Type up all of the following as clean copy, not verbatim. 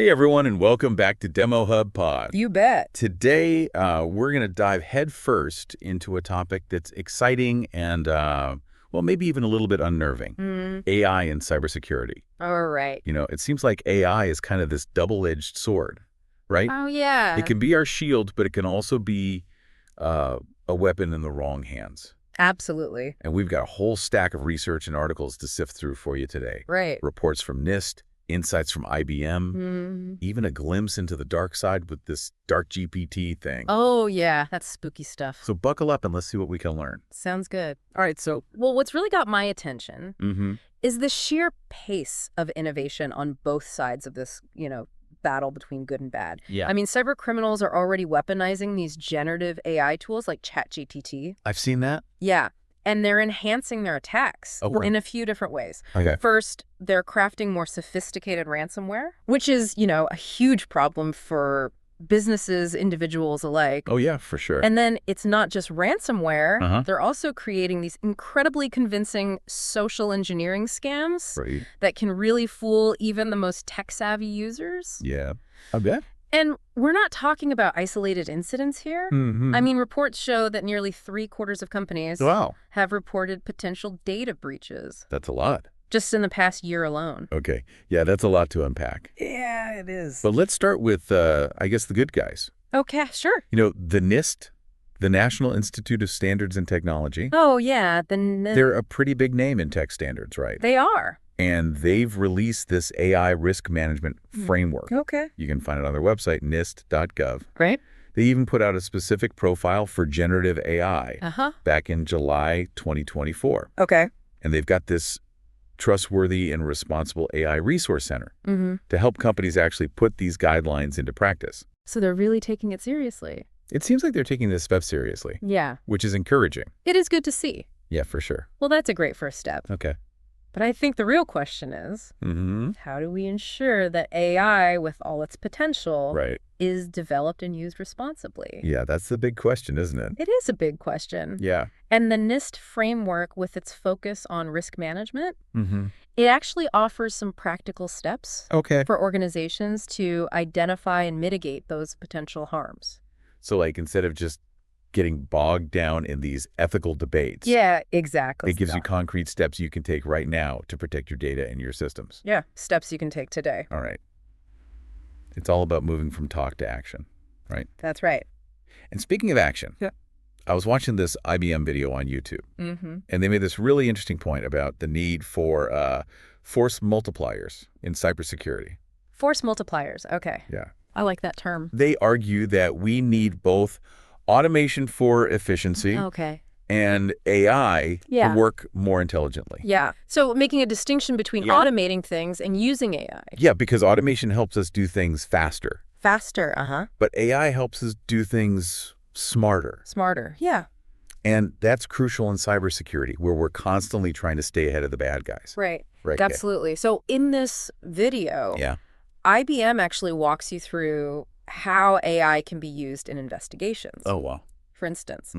Hey everyone, and welcome back to DemoHub Pod. You bet. Today, we're going to dive headfirst into a topic that's exciting and, well, maybe even a little bit unnerving. AI and cybersecurity. All right. You know, it seems like AI is kind of this double-edged sword, right? Oh, yeah. It can be our shield, but it can also be a weapon in the wrong hands. Absolutely. And we've got a whole stack of research and articles to sift through for you today. Right. Reports from NIST, insights from IBM, even a glimpse into the dark side with this DarkGPT thing. Oh, yeah. That's spooky stuff. So buckle up and let's see what we can learn. Sounds good. All right. So, well, what's really got my attention is the sheer pace of innovation on both sides of this, battle between good and bad. Yeah. I mean, cybercriminals are already weaponizing these generative AI tools like ChatGPT. I've seen that. Yeah. And they're enhancing their attacks in a few different ways. Okay. First, they're crafting more sophisticated ransomware, which is, a huge problem for businesses, individuals alike. Oh, yeah, for sure. And then it's not just ransomware. They're also creating these incredibly convincing social engineering scams that can really fool even the most tech-savvy users. Yeah, I bet. And we're not talking about isolated incidents here. I mean, reports show that nearly 3/4 of companies have reported potential data breaches. That's a lot. Just in the past year alone. Okay. Yeah, that's a lot to unpack. Yeah, it is. But let's start with, I guess, the good guys. Okay, sure. You know, the NIST, the National Institute of Standards and Technology. Oh, yeah. They're a pretty big name in tech standards, right? They are. And they've released this AI risk management framework. Okay. You can find it on their website, nist.gov. Great. They even put out a specific profile for generative AI back in July 2024. Okay. And they've got this trustworthy and responsible AI resource center to help companies actually put these guidelines into practice. So they're really taking it seriously. It seems like they're taking this stuff seriously. Yeah. Which is encouraging. It is good to see. Yeah, for sure. Well, that's a great first step. Okay. But I think the real question is, how do we ensure that AI, with all its potential, is developed and used responsibly? Yeah, that's the big question, isn't it? It is a big question. Yeah. And the NIST framework, with its focus on risk management, it actually offers some practical steps for organizations to identify and mitigate those potential harms. So, like, instead of just getting bogged down in these ethical debates. Yeah, exactly. It gives you concrete steps you can take right now to protect your data and your systems. Yeah, steps you can take today. All right. It's all about moving from talk to action, right? That's right. And speaking of action, I was watching this IBM video on YouTube, and they made this really interesting point about the need for force multipliers in cybersecurity. Force multipliers, okay. Yeah. I like that term. They argue that we need both automation for efficiency and AI to work more intelligently. Yeah. So making a distinction between automating things and using AI. Yeah, because automation helps us do things faster. Faster, But AI helps us do things smarter. Smarter, yeah. And that's crucial in cybersecurity, where we're constantly trying to stay ahead of the bad guys. Right. Absolutely. So in this video, IBM actually walks you through how AI can be used in investigations. Oh, wow. For instance,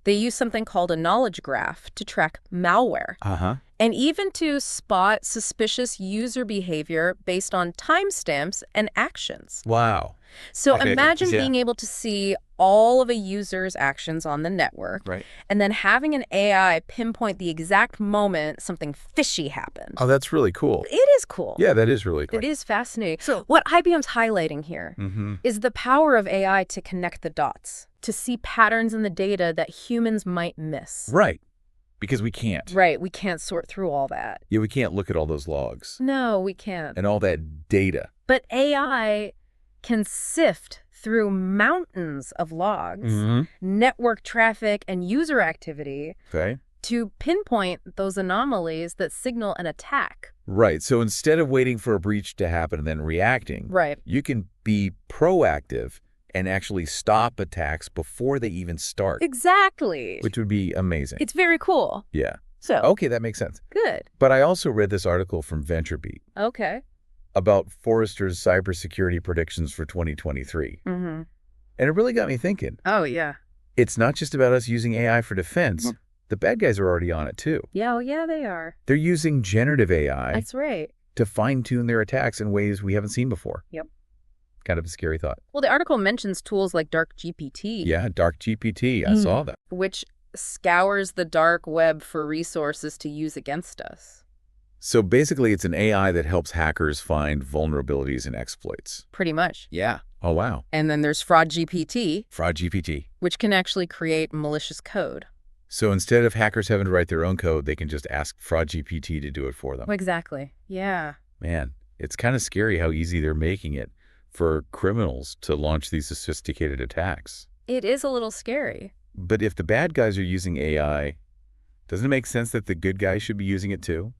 they use something called a knowledge graph to track malware and even to spot suspicious user behavior based on timestamps and actions. Wow. So imagine being able to see all of a user's actions on the network and then having an AI pinpoint the exact moment something fishy happened. Oh, that's really cool. It is cool. Yeah, that is really cool. It is fascinating. So what IBM's highlighting here is the power of AI to connect the dots, to see patterns in the data that humans might miss. Right. Because we can't. Right. We can't sort through all that. Yeah, we can't look at all those logs. No, we can't. And all that data. But AI can sift through mountains of logs, network traffic, and user activity to pinpoint those anomalies that signal an attack. Right. So instead of waiting for a breach to happen and then reacting, you can be proactive and actually stop attacks before they even start. Exactly. Which would be amazing. It's very cool. Yeah. So. Okay, that makes sense. Good. But I also read this article from VentureBeat. Okay. About Forrester's cybersecurity predictions for 2023. And it really got me thinking. Oh, yeah. It's not just about us using AI for defense. The bad guys are already on it, too. Yeah, oh, yeah, they are. They're using generative AI. That's right. To fine-tune their attacks in ways we haven't seen before. Yep. Kind of a scary thought. Well, the article mentions tools like DarkGPT. Yeah, DarkGPT. I saw that. Which scours the dark web for resources to use against us. So basically, it's an AI that helps hackers find vulnerabilities and exploits. Pretty much. Yeah. Oh, wow. And then there's FraudGPT. FraudGPT. Which can actually create malicious code. So instead of hackers having to write their own code, they can just ask FraudGPT to do it for them. Exactly. Yeah. Man, it's kind of scary how easy they're making it for criminals to launch these sophisticated attacks. It is a little scary. But if the bad guys are using AI, doesn't it make sense that the good guys should be using it too?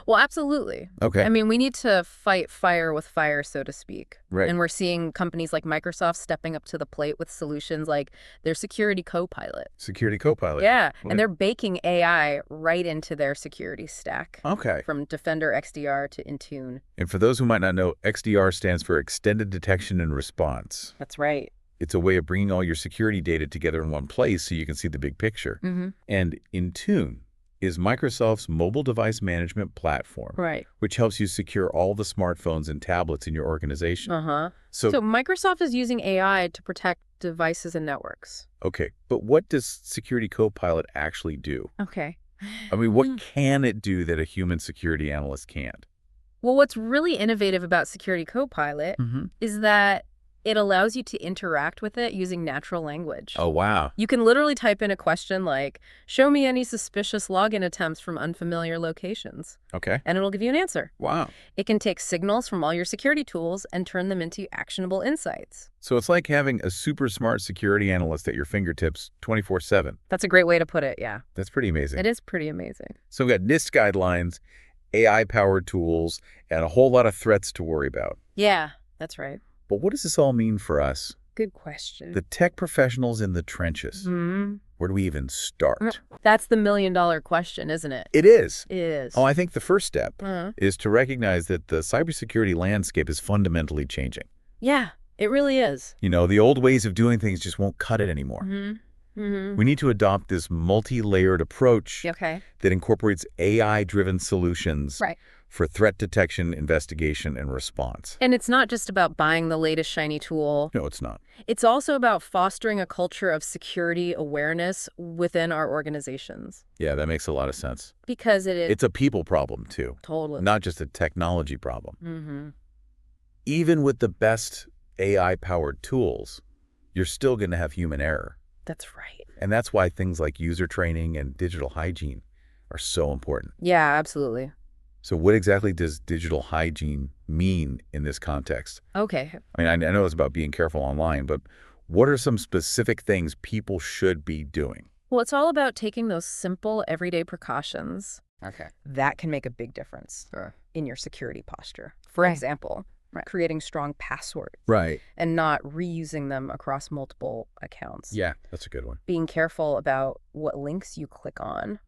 Well, absolutely. Okay. I mean, we need to fight fire with fire, so to speak. Right. And we're seeing companies like Microsoft stepping up to the plate with solutions like their Security Copilot. Security Copilot. Yeah. And they're baking AI right into their security stack. Okay. From Defender XDR to Intune. And for those who might not know, XDR stands for Extended Detection and Response. That's right. It's a way of bringing all your security data together in one place so you can see the big picture. And Intune is Microsoft's mobile device management platform, which helps you secure all the smartphones and tablets in your organization. So Microsoft is using AI to protect devices and networks. Okay, but what does Security Copilot actually do? Okay. I mean, what can it do that a human security analyst can't? Well, what's really innovative about Security Copilot is that it allows you to interact with it using natural language. Oh, wow. You can literally type in a question like, show me any suspicious login attempts from unfamiliar locations. Okay. And it'll give you an answer. Wow. It can take signals from all your security tools and turn them into actionable insights. So it's like having a super smart security analyst at your fingertips 24/7. That's a great way to put it, yeah. That's pretty amazing. It is pretty amazing. So we've got NIST guidelines, AI-powered tools, and a whole lot of threats to worry about. Yeah, that's right. But what does this all mean for us? Good question. The tech professionals in the trenches. Where do we even start? That's the million-dollar question, isn't it? It is. It is. Oh, I think the first step is to recognize that the cybersecurity landscape is fundamentally changing. Yeah, it really is. You know, the old ways of doing things just won't cut it anymore. We need to adopt this multi-layered approach that incorporates AI-driven solutions for threat detection, investigation, and response. And it's not just about buying the latest shiny tool. No, it's not. It's also about fostering a culture of security awareness within our organizations. Yeah, that makes a lot of sense. Because it's a people problem, too. Totally. Not just a technology problem. Even with the best AI-powered tools, you're still going to have human error. That's right. And that's why things like user training and digital hygiene are so important. Yeah, absolutely. So what exactly does digital hygiene mean in this context? Okay. I mean, I know it's about being careful online, but what are some specific things people should be doing? Well, it's all about taking those simple, everyday precautions. That can make a big difference in your security posture. For example, creating strong passwords. And not reusing them across multiple accounts. Yeah, that's a good one. Being careful about what links you click on.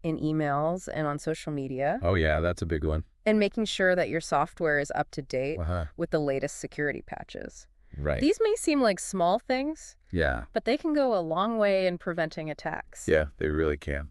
In emails and on social media. Oh, yeah, that's a big one. And making sure that your software is up to date with the latest security patches. These may seem like small things. Yeah. But they can go a long way in preventing attacks. Yeah, they really can.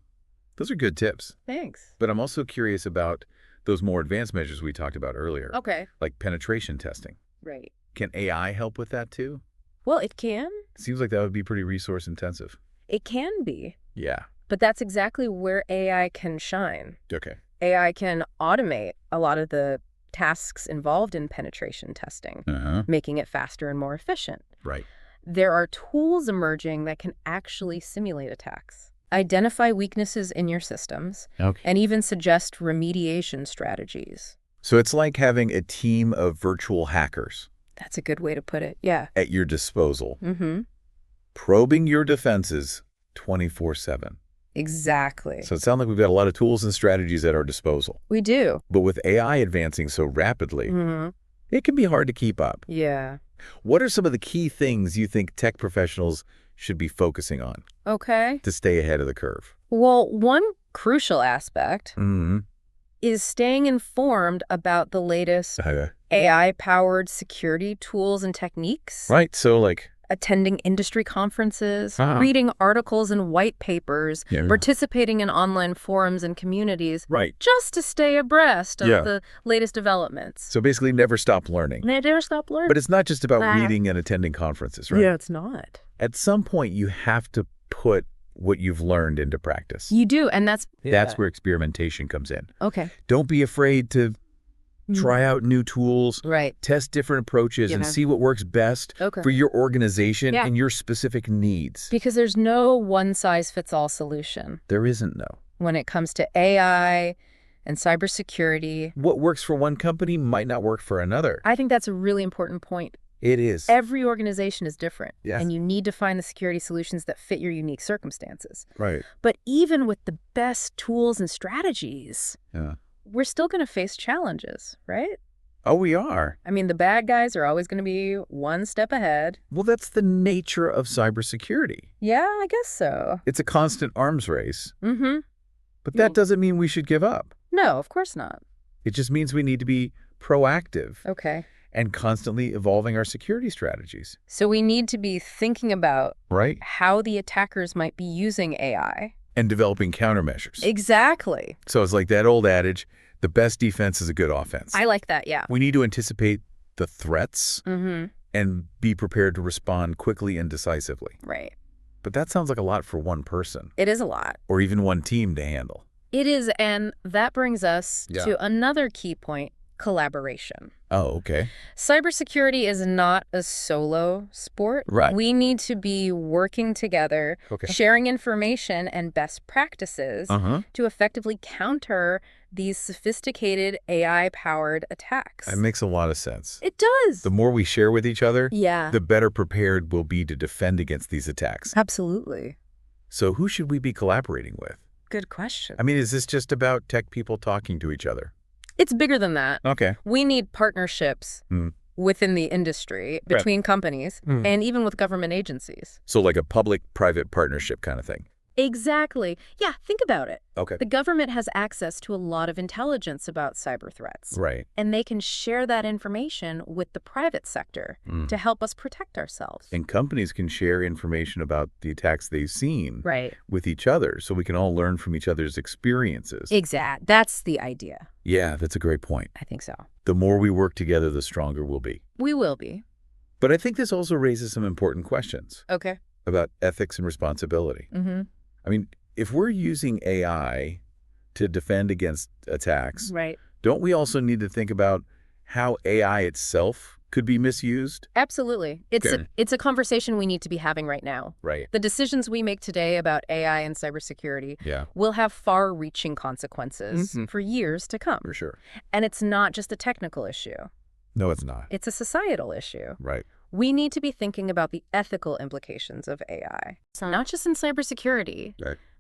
Those are good tips. Thanks. But I'm also curious about those more advanced measures we talked about earlier. Okay. Like penetration testing. Right. Can AI help with that too? Well, it can. Seems like that would be pretty resource intensive. It can be. Yeah. But that's exactly where AI can shine. Okay. AI can automate a lot of the tasks involved in penetration testing, making it faster and more efficient. There are tools emerging that can actually simulate attacks, identify weaknesses in your systems, and even suggest remediation strategies. So it's like having a team of virtual hackers. That's a good way to put it, yeah. At your disposal. Probing your defenses 24/7. Exactly. So it sounds like we've got a lot of tools and strategies at our disposal. We do. But with AI advancing so rapidly, it can be hard to keep up. Yeah. What are some of the key things you think tech professionals should be focusing on to stay ahead of the curve? Well, one crucial aspect is staying informed about the latest AI-powered security tools and techniques. So like attending industry conferences, reading articles and white papers, participating in online forums and communities, just to stay abreast of the latest developments. So basically never stop learning. Never stop learning. But it's not just about reading and attending conferences, right? Yeah, it's not. At some point, you have to put what you've learned into practice. You do, and that's where experimentation comes in. Okay. Don't be afraid to try out new tools, test different approaches, and see what works best for your organization and your specific needs. Because there's no one-size-fits-all solution. There isn't, no. When it comes to AI and cybersecurity. What works for one company might not work for another. I think that's a really important point. It is. Every organization is different, yes. and you need to find the security solutions that fit your unique circumstances. Right. But even with the best tools and strategies, we're still going to face challenges, right? Oh, we are. I mean, the bad guys are always going to be one step ahead. Well, that's the nature of cybersecurity. Yeah, I guess so. It's a constant arms race. Mm-hmm. But that doesn't mean we should give up. No, of course not. It just means we need to be proactive. Okay. And constantly evolving our security strategies. So we need to be thinking about how the attackers might be using AI. And developing countermeasures. Exactly. So it's like that old adage, the best defense is a good offense. I like that, yeah. We need to anticipate the threats and be prepared to respond quickly and decisively. Right. But that sounds like a lot for one person. It is a lot. Or even one team to handle. It is, and that brings us to another key point. Collaboration. Oh, okay. Cybersecurity is not a solo sport. Right. We need to be working together, sharing information and best practices to effectively counter these sophisticated AI-powered attacks. That makes a lot of sense. It does. The more we share with each other, the better prepared we'll be to defend against these attacks. Absolutely. So who should we be collaborating with? Good question. I mean, is this just about tech people talking to each other? It's bigger than that. Okay. We need partnerships within the industry, between companies, and even with government agencies. So like a public-private partnership kind of thing? Exactly. Yeah, think about it. Okay. The government has access to a lot of intelligence about cyber threats. Right. And they can share that information with the private sector to help us protect ourselves. And companies can share information about the attacks they've seen with each other, so we can all learn from each other's experiences. Exact. That's the idea. Yeah, that's a great point. I think so. The more we work together, the stronger we'll be. We will be. But I think this also raises some important questions. Okay. About ethics and responsibility. I mean, if we're using AI to defend against attacks, don't we also need to think about how AI itself could be misused? Absolutely. It's a conversation we need to be having right now. Right. The decisions we make today about AI and cybersecurity will have far-reaching consequences for years to come. For sure. And it's not just a technical issue. No, it's not. It's a societal issue. Right. We need to be thinking about the ethical implications of AI, not just in cybersecurity,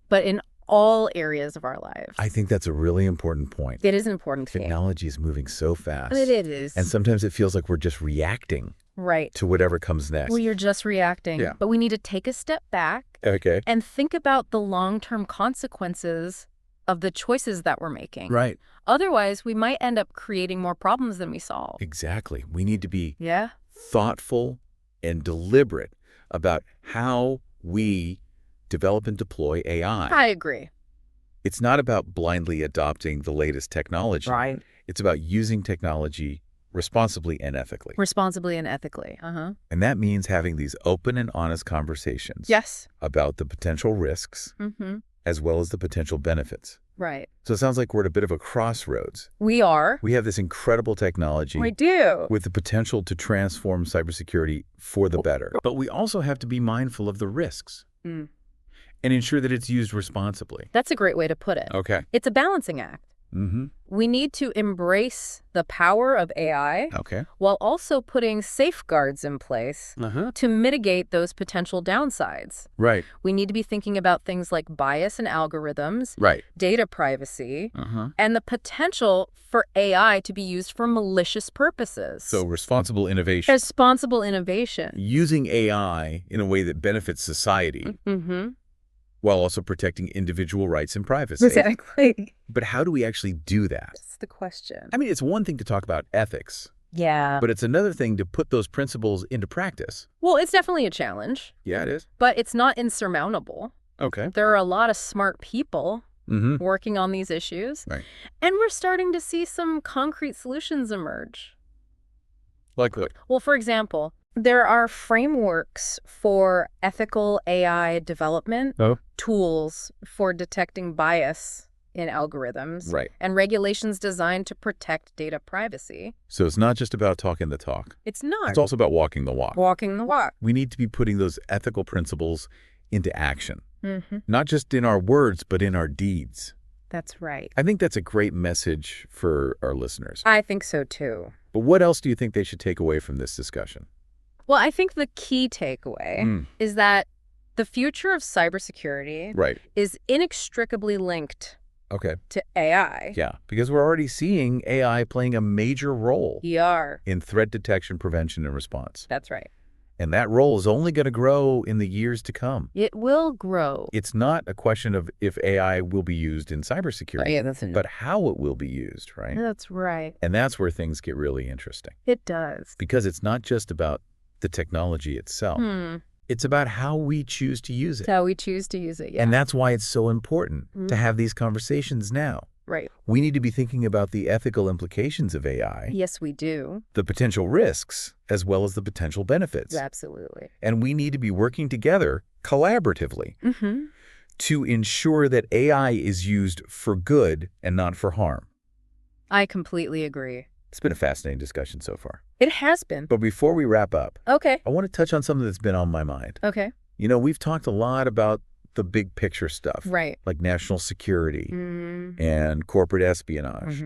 but in all areas of our lives. I think that's a really important point. It is an important thing. Technology is moving so fast. It is. And sometimes it feels like we're just reacting to whatever comes next. Well, you're just reacting. Yeah. But we need to take a step back and think about the long-term consequences of the choices that we're making. Right. Otherwise, we might end up creating more problems than we solve. Exactly. We need to be thoughtful and deliberate about how we develop and deploy AI. I agree. It's not about blindly adopting the latest technology. Right. It's about using technology responsibly and ethically. Responsibly and ethically. And that means having these open and honest conversations about the potential risks as well as the potential benefits. Right. So it sounds like we're at a bit of a crossroads. We are. We have this incredible technology. We do. With the potential to transform cybersecurity for the better. But we also have to be mindful of the risks and ensure that it's used responsibly. That's a great way to put it. Okay. It's a balancing act. We need to embrace the power of AI while also putting safeguards in place to mitigate those potential downsides. Right. We need to be thinking about things like bias in algorithms, data privacy, and the potential for AI to be used for malicious purposes. So responsible innovation. Responsible innovation. Using AI in a way that benefits society. While also protecting individual rights and privacy. Exactly. But how do we actually do that? That's the question. I mean, it's one thing to talk about ethics Yeah. But it's another thing to put those principles into practice. Well, it's definitely a challenge. Yeah, it is. But it's not insurmountable. Okay. There are a lot of smart people working on these issues. Right. And we're starting to see some concrete solutions emerge. Like what? Well, for example, there are frameworks for ethical AI development, tools for detecting bias in algorithms, and regulations designed to protect data privacy. So it's not just about talking the talk. It's not. It's also about walking the walk. Walking the walk. We need to be putting those ethical principles into action, not just in our words, but in our deeds. That's right. I think that's a great message for our listeners. I think so, too. But what else do you think they should take away from this discussion? Well, I think the key takeaway is that the future of cybersecurity is inextricably linked to AI. Yeah, because we're already seeing AI playing a major role in threat detection, prevention, and response. That's right. And that role is only going to grow in the years to come. It will grow. It's not a question of if AI will be used in cybersecurity, but how it will be used, right? That's right. And that's where things get really interesting. It does. Because it's not just about the technology itself. It's about how we choose to use it. It's how we choose to use it, yeah. And that's why it's so important to have these conversations now. Right. We need to be thinking about the ethical implications of AI. Yes, we do. The potential risks, as well as the potential benefits. Absolutely. And we need to be working together collaboratively to ensure that AI is used for good and not for harm. I completely agree. It's been a fascinating discussion so far. It has been. But before we wrap up, I want to touch on something that's been on my mind. Okay. You know, we've talked a lot about the big picture stuff. Right. Like national security and corporate espionage.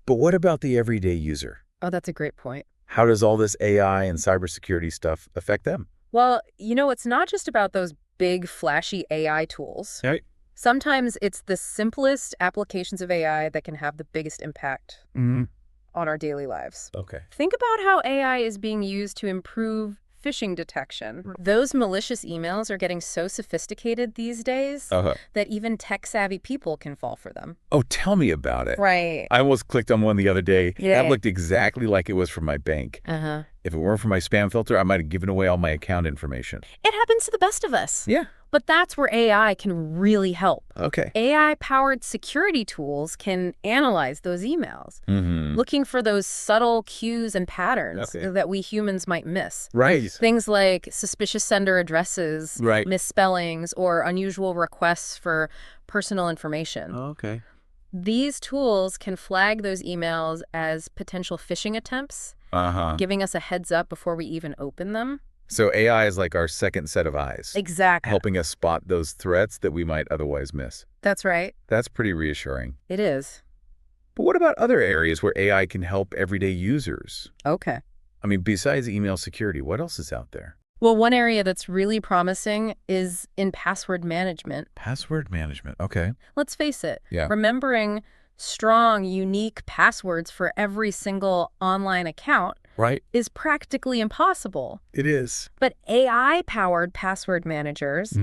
But what about the everyday user? Oh, that's a great point. How does all this AI and cybersecurity stuff affect them? Well, you know, it's not just about those big, flashy AI tools. Right. Sometimes it's the simplest applications of AI that can have the biggest impact on our daily lives. Okay. Think about how AI is being used to improve phishing detection. Those malicious emails are getting so sophisticated these days that even tech-savvy people can fall for them. Oh, tell me about it. Right. I almost clicked on one the other day. Yeah. That looked exactly like it was from my bank. If it weren't for my spam filter, I might have given away all my account information. It happens to the best of us. Yeah. But that's where AI can really help. Okay. AI-powered security tools can analyze those emails, looking for those subtle cues and patterns that we humans might miss. Right. Things like suspicious sender addresses, misspellings, or unusual requests for personal information. Okay. These tools can flag those emails as potential phishing attempts, giving us a heads up before we even open them. So AI is like our second set of eyes. Exactly. Helping us spot those threats that we might otherwise miss. That's right. That's pretty reassuring. It is. But what about other areas where AI can help everyday users? Okay. I mean, besides email security, what else is out there? Well, one area that's really promising is in password management. Password management. Okay. Let's face it. Yeah. Remembering strong, unique passwords for every single online account is practically impossible. It is. But AI-powered password managers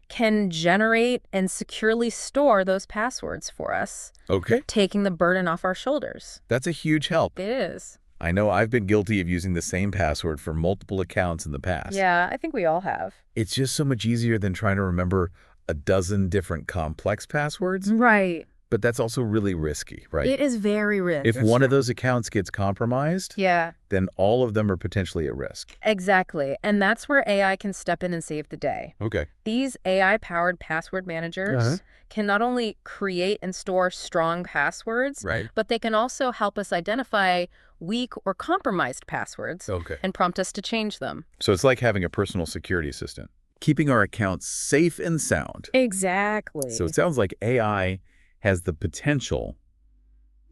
can generate and securely store those passwords for us. Okay. Taking the burden off our shoulders. That's a huge help. It is. I know I've been guilty of using the same password for multiple accounts in the past. Yeah, I think we all have. It's just so much easier than trying to remember a dozen different complex passwords. Right. But that's also really risky, right? It is very risky. If one of those accounts gets compromised, then all of them are potentially at risk. Exactly. And that's where AI can step in and save the day. Okay. These AI-powered password managers can not only create and store strong passwords, but they can also help us identify weak or compromised passwords and prompt us to change them. So it's like having a personal security assistant, keeping our accounts safe and sound. Exactly. So it sounds like AI has the potential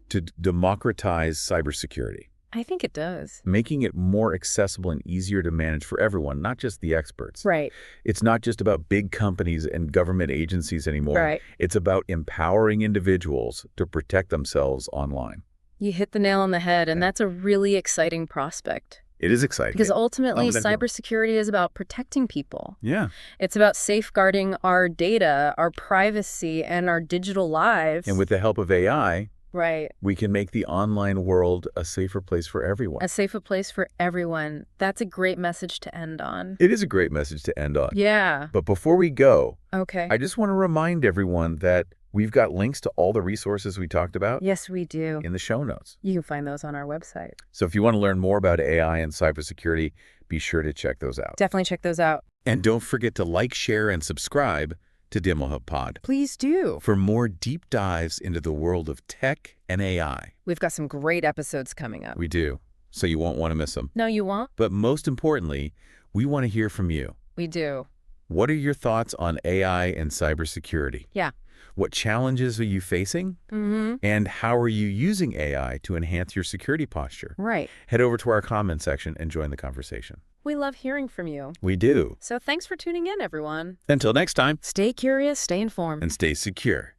to democratize cybersecurity. I think it does. Making it more accessible and easier to manage for everyone, not just the experts. Right. It's not just about big companies and government agencies anymore. Right. It's about empowering individuals to protect themselves online. You hit the nail on the head, and that's a really exciting prospect. It is exciting. Because ultimately, cybersecurity is about protecting people. Yeah. It's about safeguarding our data, our privacy, and our digital lives. And with the help of AI, Right. We can make the online world a safer place for everyone. A safer place for everyone. That's a great message to end on. It is a great message to end on. Yeah. But before we go, okay, I just want to remind everyone that we've got links to all the resources we talked about. Yes, we do. In the show notes. You can find those on our website. So if you want to learn more about AI and cybersecurity, be sure to check those out. Definitely check those out. And don't forget to like, share, and subscribe to DemoHub Pod. Please do. For more deep dives into the world of tech and AI. We've got some great episodes coming up. We do. So you won't want to miss them. No, you won't. But most importantly, we want to hear from you. We do. What are your thoughts on AI and cybersecurity? Yeah. What challenges are you facing? And how are you using AI to enhance your security posture? Right. Head over to our comment section and join the conversation. We love hearing from you. We do. So thanks for tuning in, everyone. Until next time. Stay curious, stay informed. And stay secure.